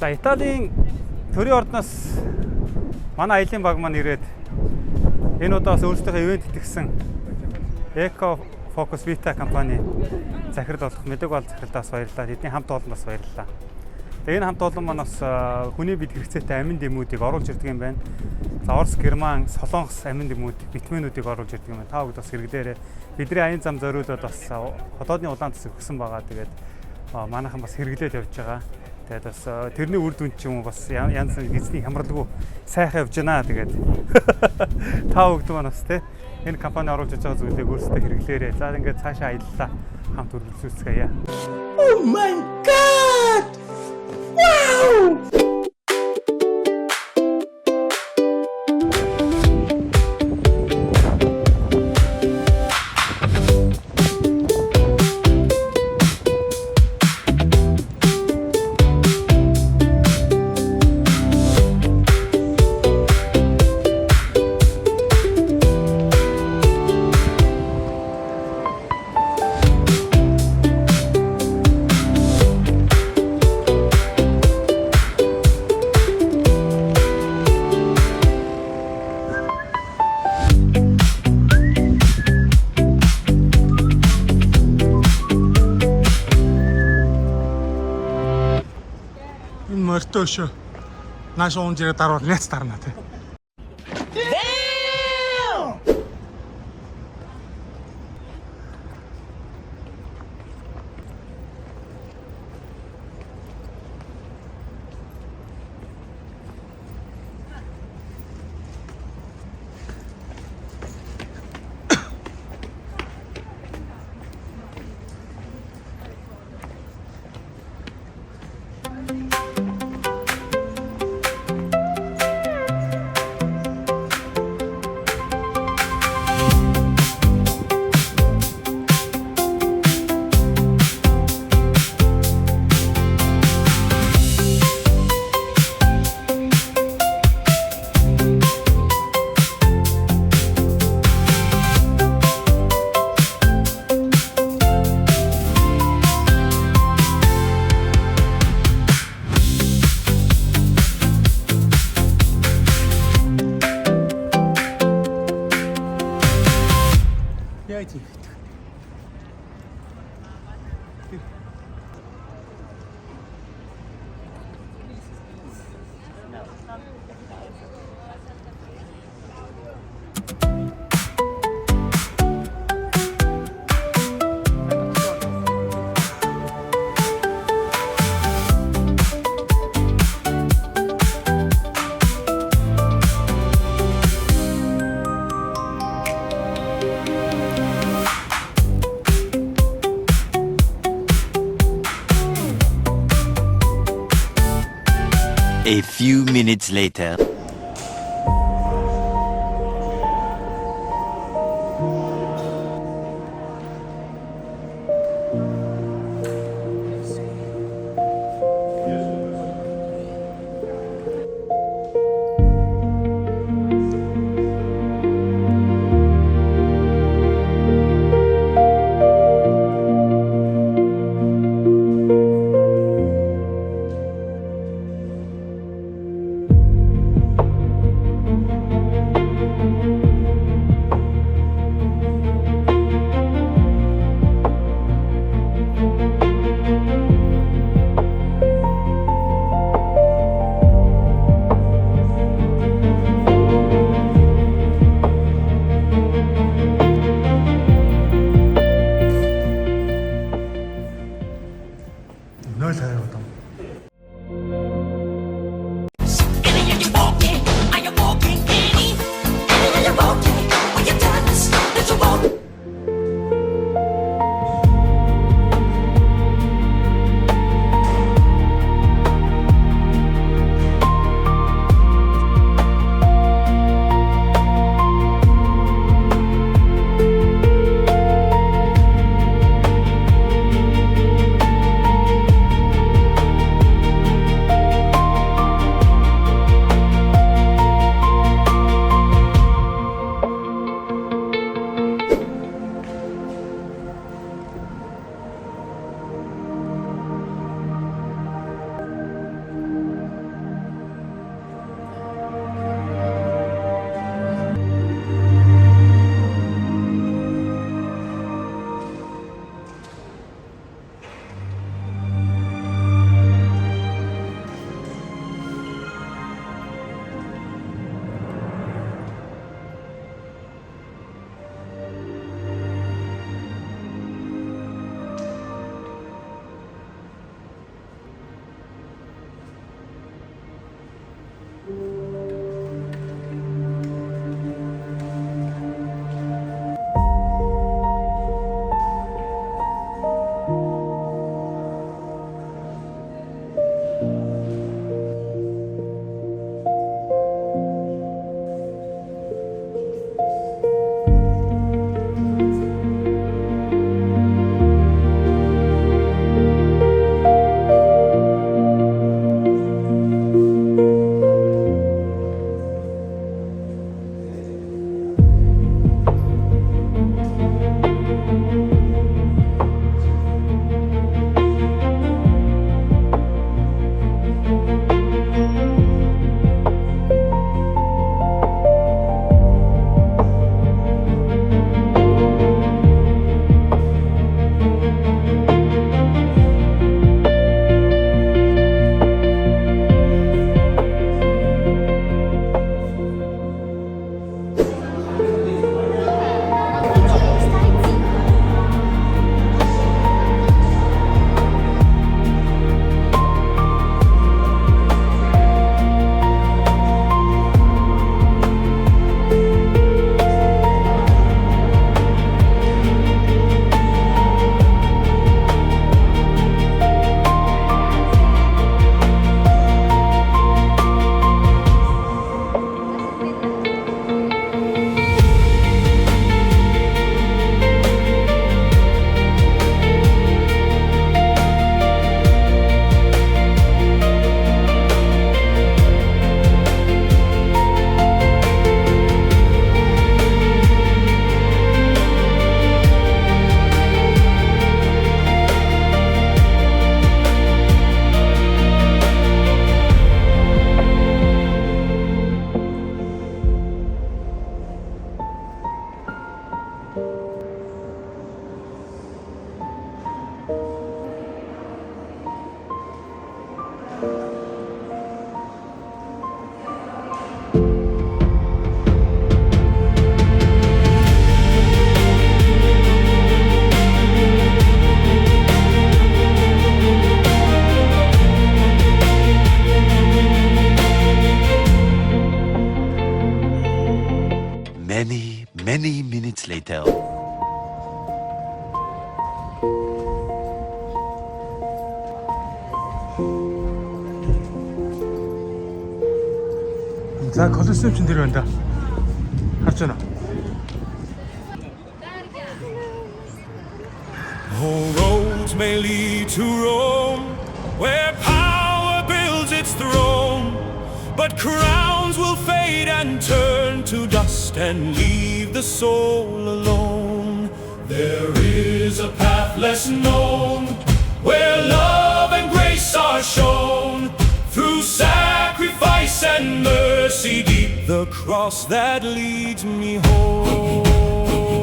За Италийн төрийн ордноос манай аялын баг маань ирээд энэ удаас өөрсдийнхөө ивент итгэсэн Eco Focus Vita компани захирал болох Мэдэг бол захиралдаас баярлалаа. Тэдний хамт олон бас баярлалаа. Тэгээ энэ хамт олон маань бас хүний бид хэрэгцээтэй амин дэмүүдийг оруулж ирдэг юм байна. За Орос, Герман, Солонгос амин дэмүүд, витаминуудыг оруулж ирдэг юм байна. Та бүхэн бас хэрэглээрэй. Бидний аян зам зориулаад бас хотоодны улаан цэцэг өгсөн байгаа. Тэгээд манайхан бас хэрэглээд явж байгаа. Тэгээд бас тэрний үр дүнд ч юм уу бас янз бүрийн эзний хямралгүй сайхан явж байна. Тэгээд та бүхэн маань бас энэ компани оруулж иж байгаа зүйлийг өөрсдөө хэрэглээрэй. За ингээд цаашаа аяллаа хамт үргэлжлүүлцгээе. Oh my god! Wow! Мөртөөшөө нааш уунжираа даруул няц дарна тий. A few minutes later. 정말 잘해봤다. Many minutes later. 자, 거들수없이 내려간다. 하잖아. All roads may lead to Rome, where power builds its throne. But crowns will fade and turn to dust and leave the soul alone. There is a path less known, where love and grace are shown. Through sacrifice and mercy deep, the cross that leads me home.